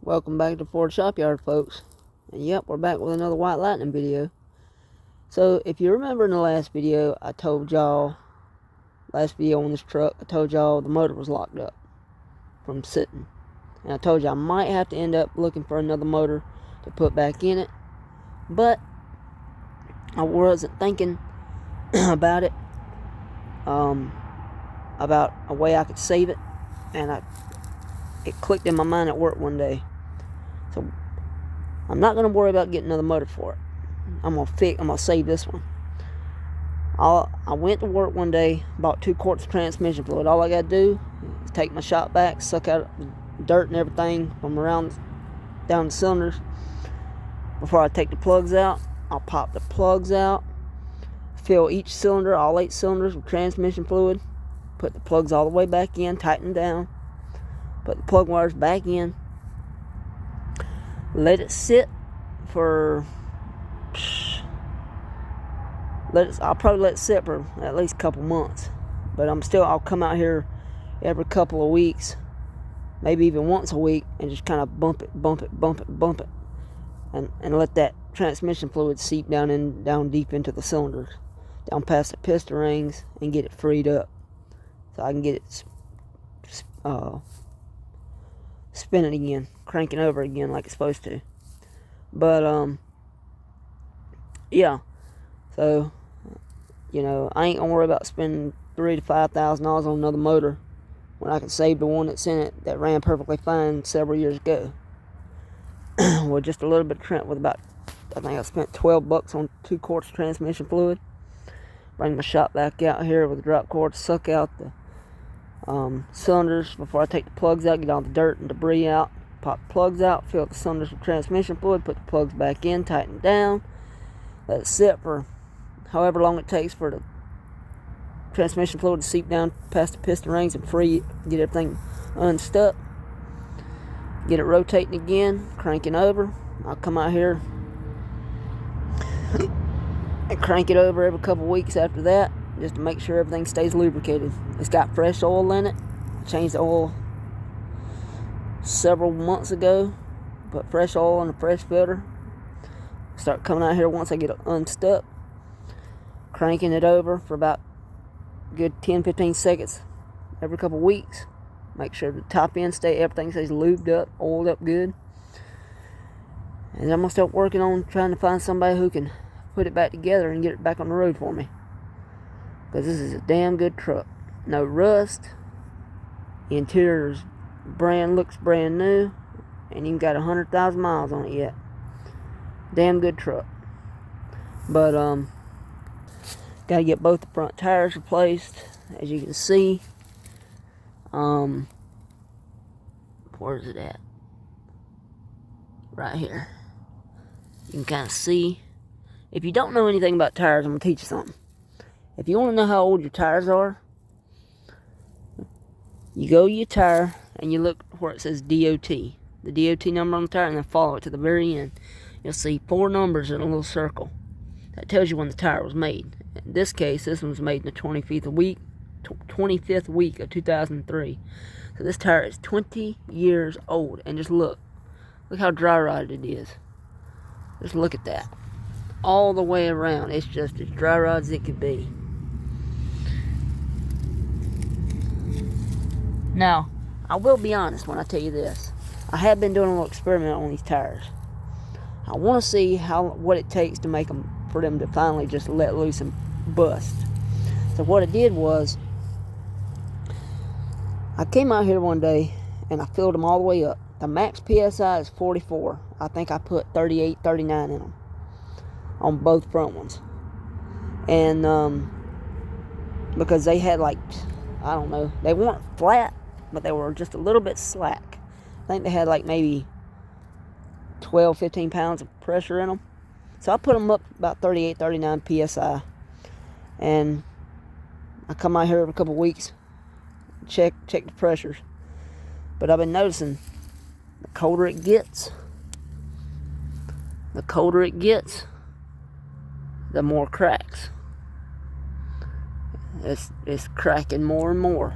Welcome back to Ford Shop Yard, folks. And yep, we're back with another White Lightning video. So, if you remember in the last video, I told y'all, last video on this truck, I told y'all the motor was locked up from sitting. And I told you I might have to end up looking for another motor to put back in it. But, I wasn't thinking about it, about a way I could save it. And it clicked in my mind at work one day. So I'm not going to worry about getting another motor for it. I'm going to save this one. I went to work one day, bought 2 quarts of transmission fluid. All I got to do is take my shop vac, suck out dirt and everything from around down the cylinders. Before I take the plugs out, I'll pop the plugs out, fill each cylinder, all 8 cylinders, with transmission fluid, put the plugs all the way back in, tighten down, put the plug wires back in, let it sit for, I'll probably let it sit for at least a couple months. But I'll come out here every couple of weeks, maybe even once a week, and just kind of bump it, and let that transmission fluid seep down deep into the cylinders, down past the piston rings, and get it freed up, so I can get it spinning again, cranking over again like it's supposed to. But yeah, so I ain't gonna worry about spending $3,000 to $5,000 on another motor when I can save the one that's in it that ran perfectly fine several years ago. With just a little bit of Trent, with about, I think I spent $12 on 2 quarts of transmission fluid. Bring my shop vac out here with a drop cord, suck out the cylinders before I take the plugs out, get all the dirt and debris out, pop the plugs out, fill the cylinders with transmission fluid, put the plugs back in, tighten down, let it sit for however long it takes for the transmission fluid to seep down past the piston rings and get everything unstuck, get it rotating again, cranking over. I'll come out here and crank it over every couple weeks after that, just to make sure everything stays lubricated. It's got fresh oil in it. I changed the oil several months ago. Put fresh oil in a fresh filter. Start coming out here once I get it unstuck, cranking it over for about a good 10-15 seconds every couple weeks. Make sure the top end everything stays lubed up, oiled up good. And I'm going to start working on trying to find somebody who can put it back together and get it back on the road for me. Because this is a damn good truck. No rust. The interior looks brand new. And even got 100,000 miles on it yet. Damn good truck. But, gotta get both the front tires replaced. As you can see. Where's it at? Right here. You can kind of see. If you don't know anything about tires, I'm going to teach you something. If you want to know how old your tires are, you go to your tire and you look where it says DOT. The DOT number on the tire, and then follow it to the very end. You'll see 4 numbers in a little circle. That tells you when the tire was made. In this case, this one was made in the 25th week of 2003. So this tire is 20 years old. And just look how dry rotted it is. Just look at that. All the way around, it's just as dry rot as it could be. Now, I will be honest when I tell you this. I have been doing a little experiment on these tires. I want to see what it takes to for them to finally just let loose and bust. So what I did was, I came out here one day and I filled them all the way up. The max PSI is 44. I think I put 38, 39 in them. On both front ones. And because they had I don't know, they weren't flat, but they were just a little bit slack. I think they had maybe 12, 15 pounds of pressure in them. So I put them up about 38, 39 PSI. And I come out here every couple of weeks, check the pressures. But I've been noticing the colder it gets, the more cracks. It's cracking more and more.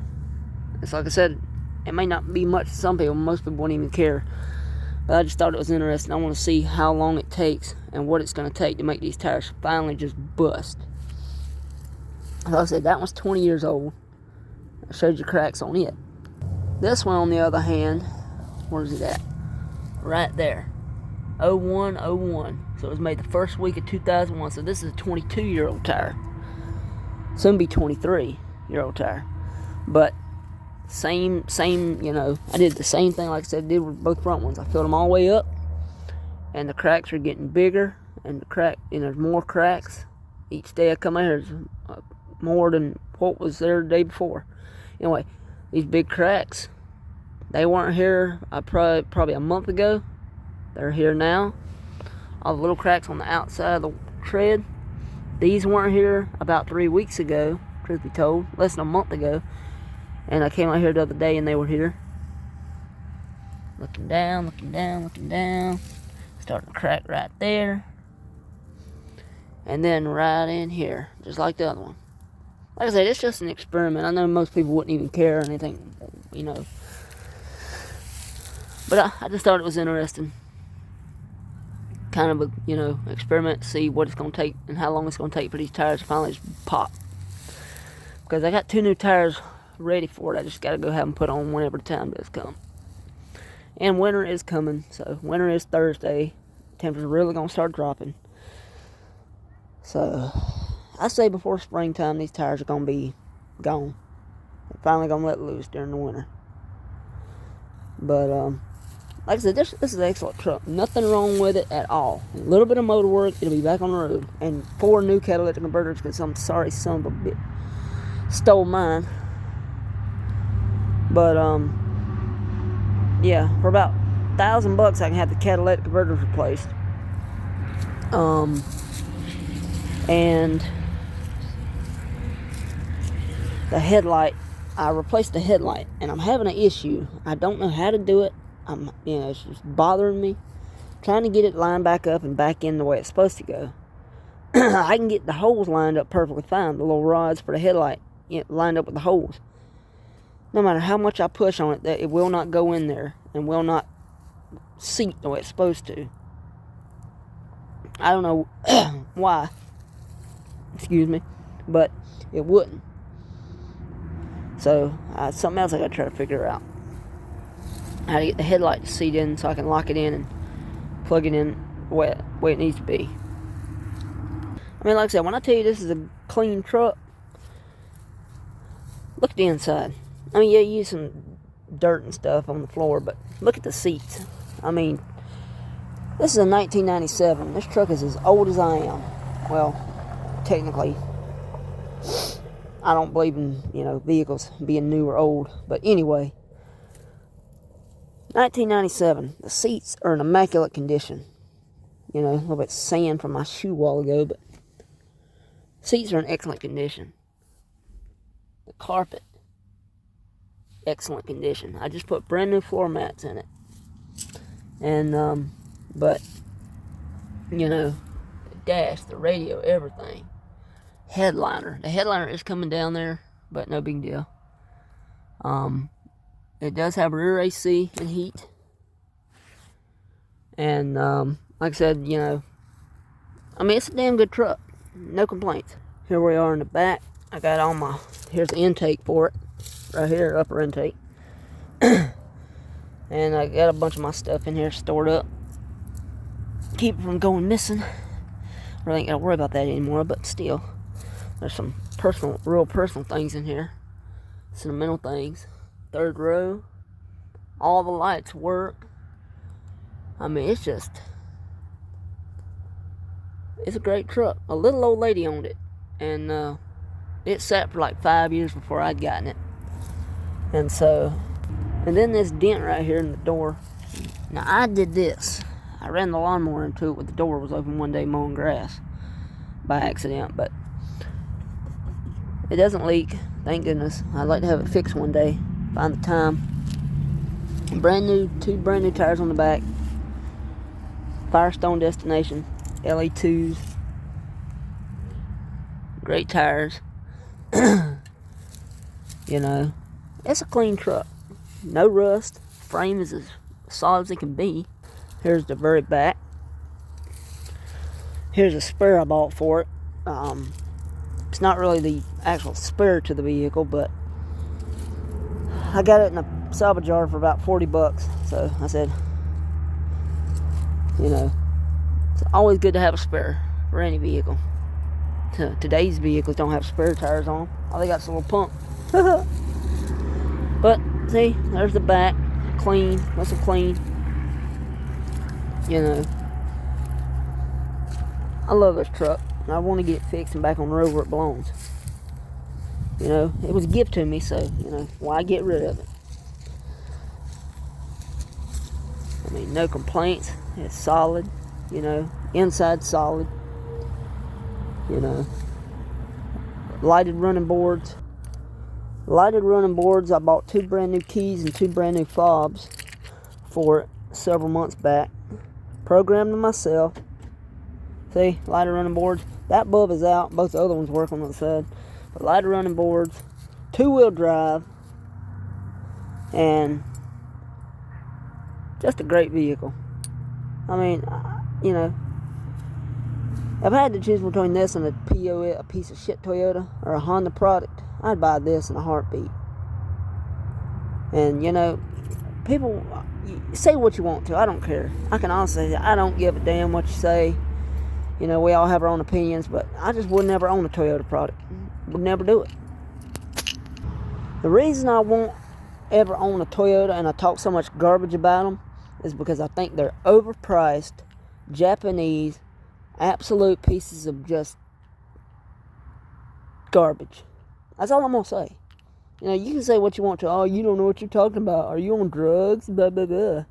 It's like I said, it may not be much to some people. Most people won't even care. But I just thought it was interesting. I want to see how long it takes and what it's going to take to make these tires finally just bust. Like I said, that one's 20 years old. I showed you cracks on it. This one, on the other hand, where's it at? Right there. 0101. So it was made the first week of 2001. So this is a 22-year-old tire. Soon be 23-year-old tire. But same, you know, I did the same thing like I said I did with both front ones. I filled them all the way up, and the cracks are getting bigger, and there's more cracks. Each day I come out here, there's more than what was there the day before. Anyway, these big cracks, they weren't here probably a month ago. They're here now. All the little cracks on the outside of the tread, these weren't here about 3 weeks ago, truth be told, less than a month ago. And I came out here the other day and they were here. Looking down, looking down, looking down. Starting to crack right there. And then right in here, just like the other one. Like I said, it's just an experiment. I know most people wouldn't even care or anything, you know. But I just thought it was interesting. Kind of a, you know, experiment to see what it's going to take and how long it's going to take for these tires to finally just pop. Because I got 2 new tires ready for it. I just got to go have them put on whenever the time does come. And winter is coming, so winter is Thursday. Temperatures are really going to start dropping. So I say before springtime, these tires are going to be gone. They're finally going to let loose during the winter. But like I said, this is an excellent truck. Nothing wrong with it at all. A little bit of motor work, it'll be back on the road. And 4 new catalytic converters, because I'm sorry son of a bitch stole mine. But yeah, for about $1,000 I can have the catalytic converters replaced. And the headlight, I replaced the headlight, and I'm having an issue. I don't know how to do it. It's just bothering me. Trying to get it lined back up and back in the way it's supposed to go. I can get the holes lined up perfectly fine. The little rods for the headlight, lined up with the holes. No matter how much I push on it, it will not go in there and will not seat the way it's supposed to. I don't know why. Excuse me. But it wouldn't. So, something else I gotta try to figure out. How to get the headlight to seat in so I can lock it in and plug it in the way it needs to be. I mean, like I said, when I tell you this is a clean truck, look at the inside. I mean, yeah, you use some dirt and stuff on the floor, but look at the seats. I mean, this is a 1997. This truck is as old as I am. Well, technically, I don't believe in, vehicles being new or old. But anyway, 1997. The seats are in immaculate condition. A little bit sand from my shoe a while ago, but seats are in excellent condition. The carpet, excellent condition. I just put brand new floor mats in it. And, but, the dash, the radio, everything. Headliner. The headliner is coming down there, but no big deal. It does have rear AC and heat. And, like I said, it's a damn good truck. No complaints. Here we are in the back. I got all here's the intake for it. Right here, upper intake. And I got a bunch of my stuff in here stored up. Keep it from going missing. Really ain't gotta worry about that anymore, but still. There's some real personal things in here. Sentimental things. Third row. All the lights work. I mean, it's a great truck. A little old lady owned it. And it sat for like 5 years before I'd gotten it. And then this dent right here in the door. Now, I did this. I ran the lawnmower into it when the door was open one day mowing grass. By accident, but it doesn't leak. Thank goodness. I'd like to have it fixed one day. Find the time. Two brand new tires on the back. Firestone Destination. LA2s. Great tires. It's a clean truck. No rust. Frame is as solid as it can be. Here's the very back. Here's a spare I bought for it. It's not really the actual spare to the vehicle, but I got it in a salvage yard for about $40. So I said, you know, it's always good to have a spare for any vehicle. Today's vehicles don't have spare tires on. All they got is a little pump. But see, there's the back, clean, nice and clean. You know, I love this truck. I want to get it fixed and back on the road where it belongs. You know, it was a gift to me, so, you know, why get rid of it? I mean, no complaints. It's solid, you know, inside solid. You know, lighted running boards. I bought 2 brand new keys and 2 brand new fobs for it several months back. Programmed them myself. See, lighted running boards. That bulb is out. Both the other ones work on the side. But lighted running boards, 2-wheel drive, and just a great vehicle. I mean, you know, if I had to choose between this and a piece of shit Toyota or a Honda product, I'd buy this in a heartbeat. And, you know, people say what you want to. I don't care. I can honestly say I don't give a damn what you say. You know, we all have our own opinions, but I just would never own a Toyota product. Would never do it. The reason I won't ever own a Toyota and I talk so much garbage about them is because I think they're overpriced, Japanese, absolute pieces of just garbage. That's all I'm going to say. You know, you can say what you want to. Oh, you don't know what you're talking about. Are you on drugs? Blah, blah, blah.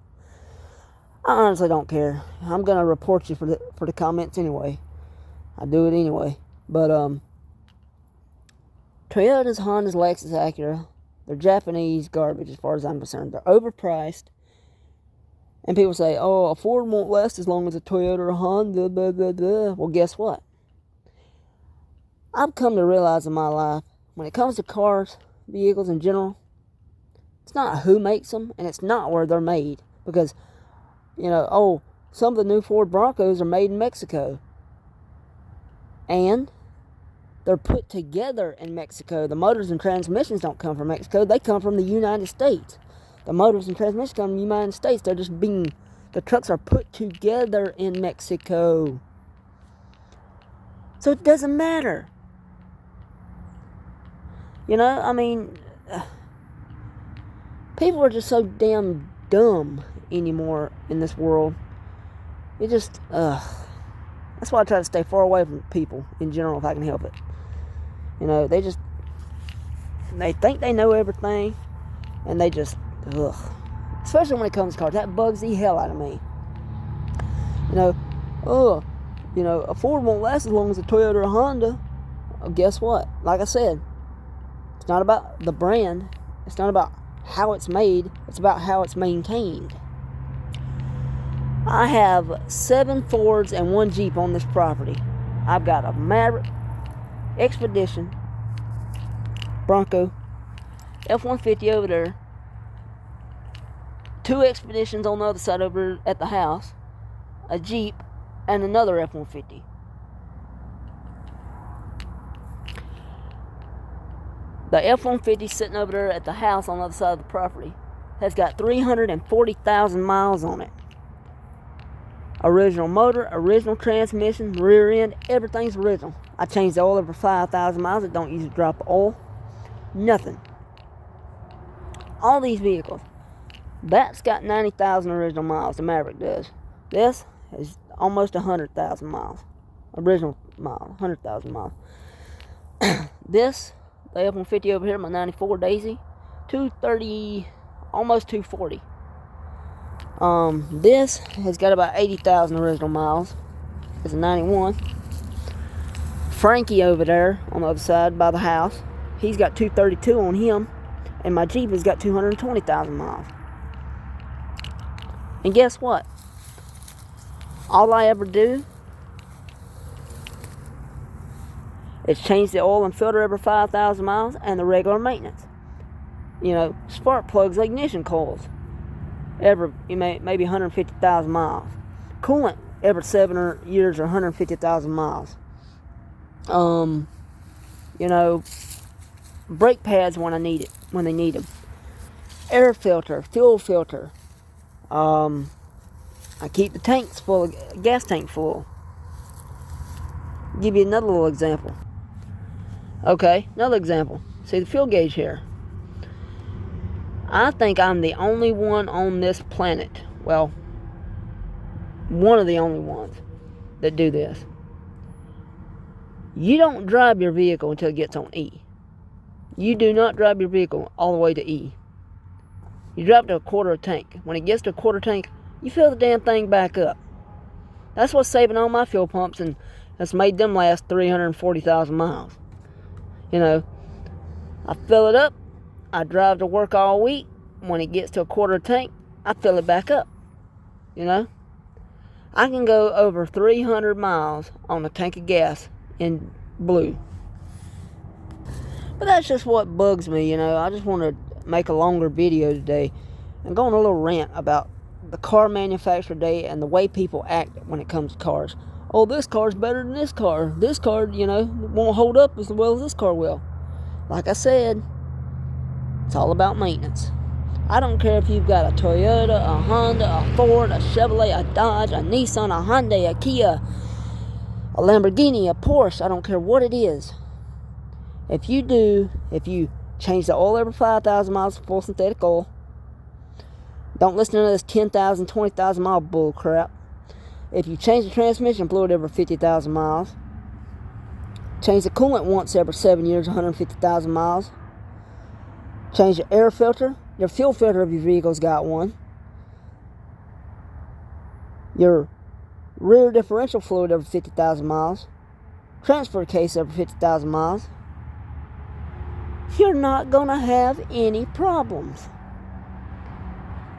I honestly don't care. I'm going to report you for the comments anyway. I do it anyway. But, Toyotas, Hondas, Lexus, Acura, they're Japanese garbage as far as I'm concerned. They're overpriced. And people say, oh, a Ford won't last as long as a Toyota or a Honda, blah, blah, blah. Well, guess what? I've come to realize in my life, when it comes to cars, vehicles in general, it's not who makes them, and it's not where they're made. Because, you know, oh, some of the new Ford Broncos are made in Mexico. And they're put together in Mexico. The motors and transmissions don't come from Mexico. They come from the United States. The motors and transmissions come from the United States. The trucks are put together in Mexico. So it doesn't matter. You know, I mean, people are just so damn dumb anymore in this world. It just, that's why I try to stay far away from people in general if I can help it. You know, they think they know everything, and they just, especially when it comes to cars, that bugs the hell out of me. You know, a Ford won't last as long as a Toyota or a Honda. Well, guess what? Like I said, it's not about the brand. It's not about how it's made. It's about how it's maintained. I have 7 Fords and 1 Jeep on this property. I've got a Maverick, Expedition, Bronco, F-150 over there, 2 Expeditions on the other side over at the house, a Jeep, and another F-150. The F-150 sitting over there at the house on the other side of the property has got 340,000 miles on it. Original motor, original transmission, rear end, everything's original. I changed the oil over 5,000 miles. It don't use a drop of oil. Nothing. All these vehicles. That's got 90,000 original miles. The Maverick does. This is almost 100,000 miles. Original miles. 100,000 miles. This, the F-150 over here, my 94 Daisy, 230, almost 240. This has got about 80,000 original miles. It's a 91. Frankie over there on the other side by the house, he's got 232 on him, and my Jeep has got 220,000 miles. And guess what? All I ever do is change the oil and filter every 5,000 miles and the regular maintenance. You know, spark plugs, ignition coils. maybe 150,000 miles. Coolant every 7 years or 150,000 miles. You know, brake pads when they need them. Air filter, fuel filter. I keep the tanks full, gas tank full. Give you another little example. Okay, another example. See the fuel gauge here. I think I'm the only one on this planet, well, one of the only ones that do this. You don't drive your vehicle until it gets on E. You do not drive your vehicle all the way to E. You drive to a quarter of tank. When it gets to a quarter tank, you fill the damn thing back up. That's what's saving all my fuel pumps, and that's made them last 340,000 miles. You know, I fill it up. I drive to work all week. When it gets to a quarter tank, I fill it back up. You know, I can go over 300 miles on a tank of gas in blue. But that's just what bugs me, you know. I just want to make a longer video today and go on a little rant about the car manufacturer today and the way people act when it comes to cars. Oh, this car's better than this car. This car, you know, won't hold up as well as this car will. Like I said, it's all about maintenance. I don't care if you've got a Toyota, a Honda, a Ford, a Chevrolet, a Dodge, a Nissan, a Hyundai, a Kia, a Lamborghini, a Porsche. I don't care what it is. If you change the oil every 5,000 miles for full synthetic oil, don't listen to this 10,000, 20,000 mile bull crap. If you change the transmission fluid every 50,000 miles, change the coolant once every 7 years, 150,000 miles, change the air filter, your fuel filter if your vehicle's got one, your rear differential fluid every 50,000 miles, transfer case every 50,000 miles, you're not going to have any problems.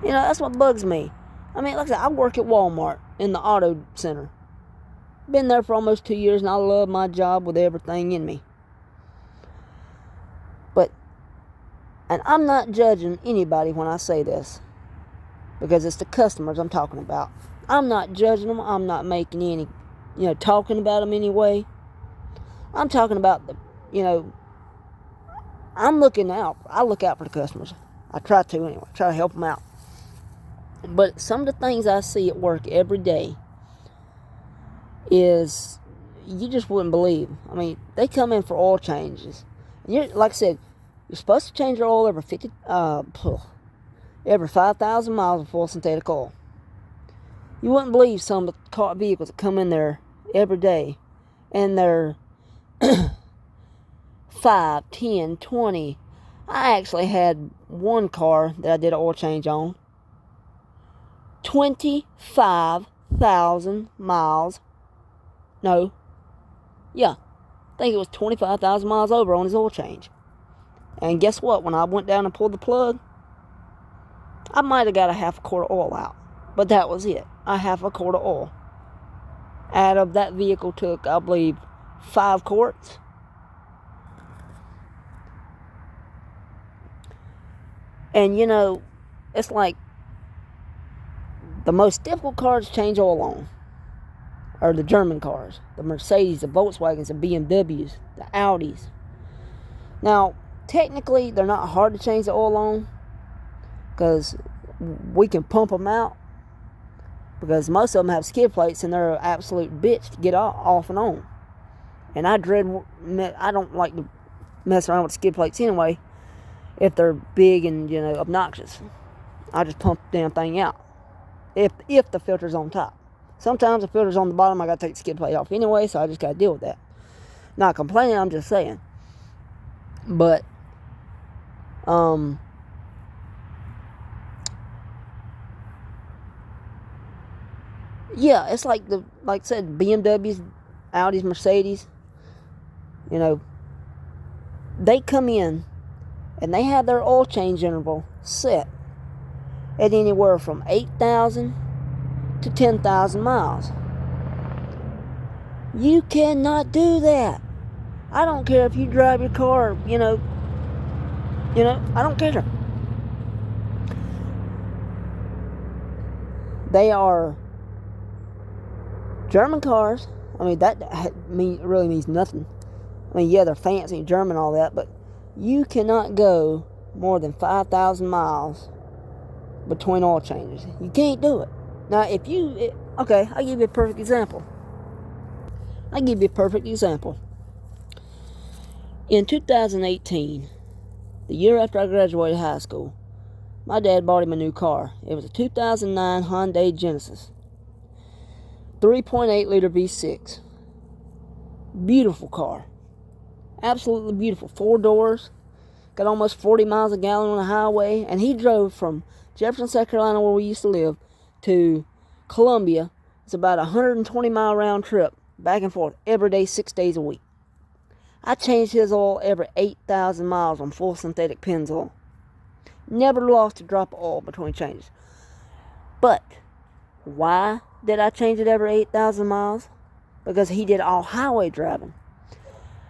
You know, that's what bugs me. I mean, like I said, I work at Walmart in the auto center. Been there for almost 2 years, and I love my job with everything in me. And I'm not judging anybody when I say this, because it's the customers I'm talking about. I'm not judging them. I'm not making any, talking about them anyway. I'm talking about I'm looking out. I look out for the customers. I try to anyway. Try to help them out. But some of the things I see at work every day is you just wouldn't believe. I mean, they come in for oil changes. And like I said, you're supposed to change your oil every 5,000 miles of full synthetic oil. You wouldn't believe some of the car vehicles that come in there every day, and they're 5, 10, 20. I actually had one car that I did an oil change on. 25,000 miles. No. Yeah. I think it was 25,000 miles over on his oil change. And guess what? When I went down and pulled the plug, I might have got a half a quart of oil out. But that was it. A half a quart of oil. Out of that vehicle took, I believe, 5 quarts. And it's like the most difficult cars to change oil on are the German cars. The Mercedes, the Volkswagens, the BMWs, the Audis. Now, technically, they're not hard to change the oil on, because we can pump them out, because most of them have skid plates and they're an absolute bitch to get off and on. And I don't like to mess around with skid plates anyway if they're big and obnoxious. I just pump the damn thing out if the filter's on top. Sometimes the filter's on the bottom, I gotta take the skid plate off anyway, so I just gotta deal with that. Not complaining, I'm just saying. But yeah, it's like I said, BMWs, Audis, Mercedes, they come in and they have their oil change interval set at anywhere from 8,000 to 10,000 miles. You cannot do that. I don't care if you drive your car, I don't care. they are German cars. I mean, that really means nothing. I mean, yeah, they're fancy, German, all that, but you cannot go more than 5,000 miles between oil changes. You can't do it. Now, okay, I'll give you a perfect example. In 2018, the year after I graduated high school, my dad bought him a new car. It was a 2009 Hyundai Genesis. 3.8 liter V6. Beautiful car. Absolutely beautiful. 4 doors. Got almost 40 miles a gallon on the highway. And he drove from Jefferson, South Carolina, where we used to live, to Columbia. It's about a 120-mile round trip, back and forth, every day, 6 days a week. I changed his oil every 8,000 miles on full synthetic Pennzoil. Never lost a drop of oil between changes. But why did I change it every 8,000 miles? Because he did all highway driving.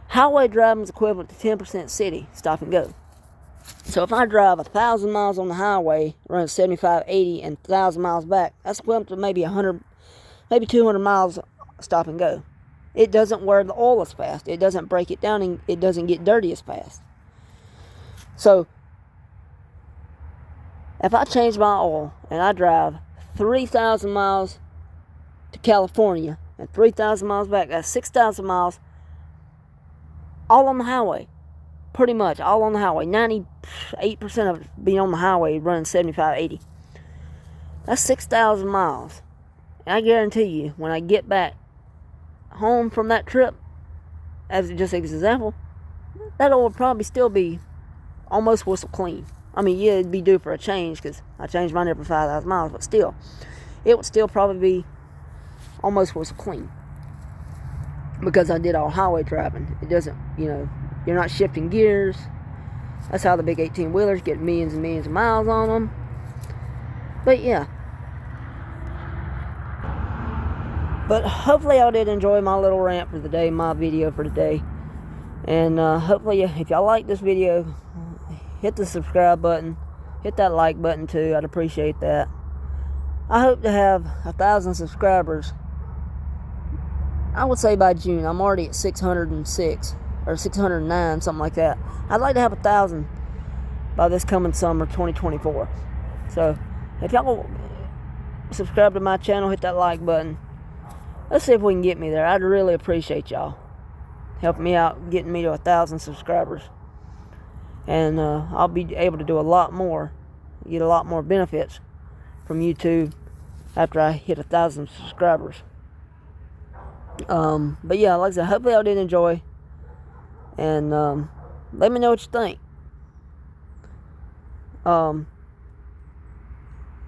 Highway driving is equivalent to 10% city, stop and go. So if I drive 1,000 miles on the highway, run 75, 80, and 1,000 miles back, that's equivalent to maybe 100, maybe 200 miles stop and go. It doesn't wear the oil as fast. It doesn't break it down, and it doesn't get dirty as fast. So if I change my oil and I drive 3,000 miles to California and 3,000 miles back, that's 6,000 miles all on the highway. Pretty much all on the highway. 98% of it being on the highway, running 75, 80. That's 6,000 miles. And I guarantee you, when I get back home from that trip, as just an example, that oil would probably still be almost whistle clean. I mean, yeah, it'd be due for a change because I changed mine every 5,000 miles, but still, it would still probably be almost whistle clean because I did all highway driving. It doesn't, you're not shifting gears. That's how the big 18-wheelers get millions and millions of miles on them. But yeah. But hopefully y'all did enjoy my little rant for the day, my video for today. And hopefully, if y'all like this video, hit the subscribe button. Hit that like button too. I'd appreciate that. I hope to have 1,000 subscribers, I would say by June. I'm already at 606 or 609, something like that. I'd like to have 1,000 by this coming summer, 2024. So if y'all will subscribe to my channel, hit that like button. Let's see if we can get me there. I'd really appreciate y'all helping me out, getting me to 1,000 subscribers. And I'll be able to do a lot more, get a lot more benefits from YouTube after I hit 1,000 subscribers. But yeah, like I said, hopefully y'all did enjoy. And let me know what you think.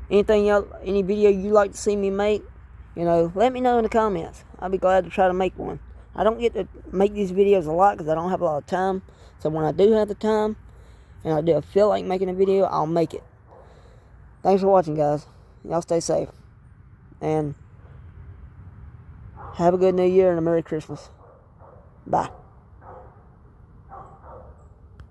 Any video you'd like to see me make, let me know in the comments. I'll be glad to try to make one. I don't get to make these videos a lot because I don't have a lot of time. So when I do have the time and I do feel like making a video, I'll make it. Thanks for watching, guys. Y'all stay safe. And have a good New Year and a Merry Christmas. Bye.